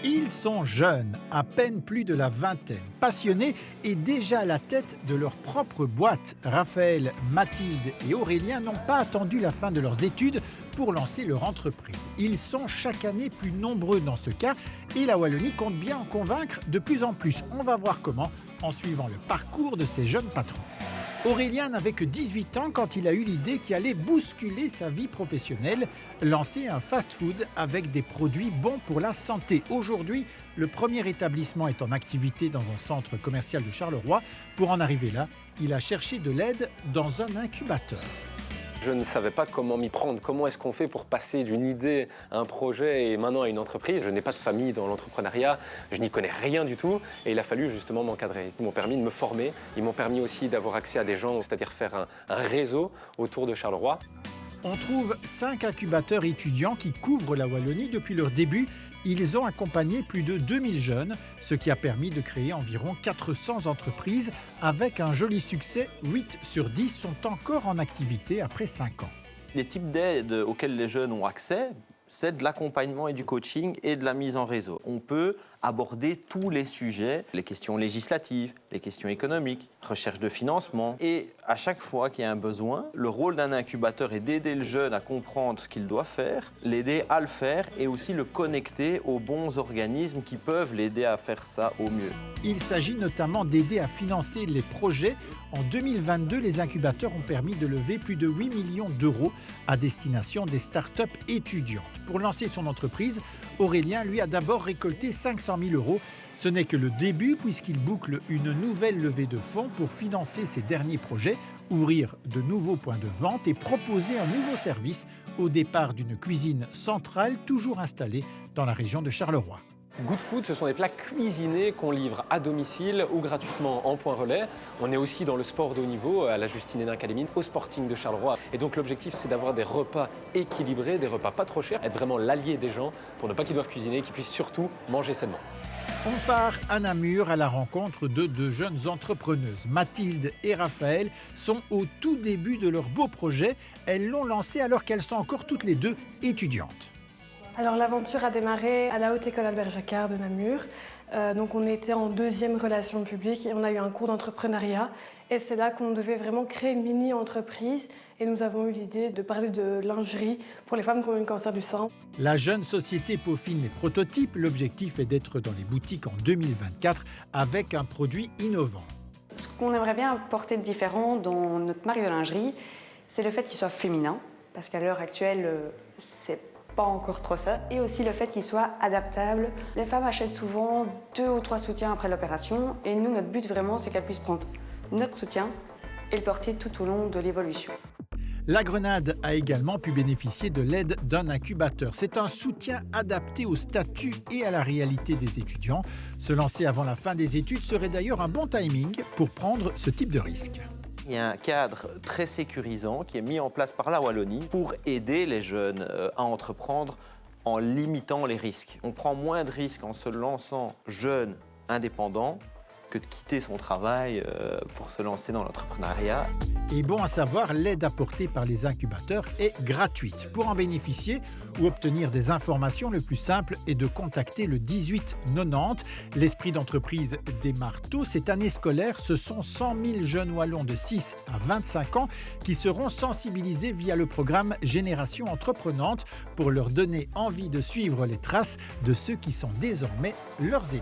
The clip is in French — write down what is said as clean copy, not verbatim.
Ils sont jeunes, à peine plus de la vingtaine, passionnés et déjà à la tête de leur propre boîte. Raphaël, Mathilde et Aurélien n'ont pas attendu la fin de leurs études pour lancer leur entreprise. Ils sont chaque année plus nombreux dans ce cas et la Wallonie compte bien en convaincre de plus en plus. On va voir comment en suivant le parcours de ces jeunes patrons. Aurélien n'avait que 18 ans quand il a eu l'idée qui allait bousculer sa vie professionnelle, lancer un fast-food avec des produits bons pour la santé. Aujourd'hui, le premier établissement est en activité dans un centre commercial de Charleroi. Pour en arriver là, il a cherché de l'aide dans un incubateur. Je ne savais pas comment m'y prendre, comment est-ce qu'on fait pour passer d'une idée à un projet et maintenant à une entreprise. Je n'ai pas de famille dans l'entrepreneuriat, je n'y connais rien du tout et il a fallu justement m'encadrer. Ils m'ont permis de me former, ils m'ont permis aussi d'avoir accès à des gens, c'est-à-dire faire un réseau autour de Charleroi. On trouve 5 incubateurs étudiants qui couvrent la Wallonie depuis leur début. Ils ont accompagné plus de 2000 jeunes, ce qui a permis de créer environ 400 entreprises. Avec un joli succès, 8 sur 10 sont encore en activité après 5 ans. Les types d'aides auxquelles les jeunes ont accès, c'est de l'accompagnement et du coaching et de la mise en réseau. On peut aborder tous les sujets, les questions législatives, les questions économiques, recherche de financement. Et à chaque fois qu'il y a un besoin, le rôle d'un incubateur est d'aider le jeune à comprendre ce qu'il doit faire, l'aider à le faire et aussi le connecter aux bons organismes qui peuvent l'aider à faire ça au mieux. Il s'agit notamment d'aider à financer les projets. En 2022, les incubateurs ont permis de lever plus de 8 millions d'euros à destination des start-up étudiantes. Pour lancer son entreprise, Aurélien, lui, a d'abord récolté 500 000 euros. Ce n'est que le début puisqu'il boucle une nouvelle levée de fonds pour financer ses derniers projets, ouvrir de nouveaux points de vente et proposer un nouveau service au départ d'une cuisine centrale toujours installée dans la région de Charleroi. Good Food, ce sont des plats cuisinés qu'on livre à domicile ou gratuitement en point relais. On est aussi dans le sport de haut niveau, à la Justine Hénin Academy, au Sporting de Charleroi. Et donc l'objectif, c'est d'avoir des repas équilibrés, des repas pas trop chers, être vraiment l'allié des gens pour ne pas qu'ils doivent cuisiner, qu'ils puissent surtout manger sainement. On part à Namur à la rencontre de deux jeunes entrepreneuses. Mathilde et Raphaël sont au tout début de leur beau projet. Elles l'ont lancé alors qu'elles sont encore toutes les deux étudiantes. Alors l'aventure a démarré à la Haute École Albert Jacquard de Namur. Donc on était en 2e relation publique et on a eu un cours d'entrepreneuriat. Et c'est là qu'on devait vraiment créer une mini-entreprise. Et nous avons eu l'idée de parler de lingerie pour les femmes qui ont eu le cancer du sein. La jeune société peaufine les prototypes. L'objectif est d'être dans les boutiques en 2024 avec un produit innovant. Ce qu'on aimerait bien apporter de différent dans notre marque de lingerie, c'est le fait qu'il soit féminin. Parce qu'à l'heure actuelle, c'est pas encore trop ça. Et aussi le fait qu'il soit adaptable. Les femmes achètent souvent 2 ou 3 soutiens après l'opération. Et nous, notre but vraiment, c'est qu'elles puissent prendre notre soutien et le porter tout au long de l'évolution. La Grenade a également pu bénéficier de l'aide d'un incubateur. C'est un soutien adapté au statut et à la réalité des étudiants. Se lancer avant la fin des études serait d'ailleurs un bon timing pour prendre ce type de risque. Il y a un cadre très sécurisant qui est mis en place par la Wallonie pour aider les jeunes à entreprendre en limitant les risques. On prend moins de risques en se lançant jeune, indépendant, que de quitter son travail pour se lancer dans l'entrepreneuriat. Et bon à savoir, l'aide apportée par les incubateurs est gratuite. Pour en bénéficier ou obtenir des informations, le plus simple est de contacter le 1890. L'esprit d'entreprise démarre tôt. Cette année scolaire, ce sont 100 000 jeunes wallons de 6 à 25 ans qui seront sensibilisés via le programme Génération Entreprenante pour leur donner envie de suivre les traces de ceux qui sont désormais leurs aînés.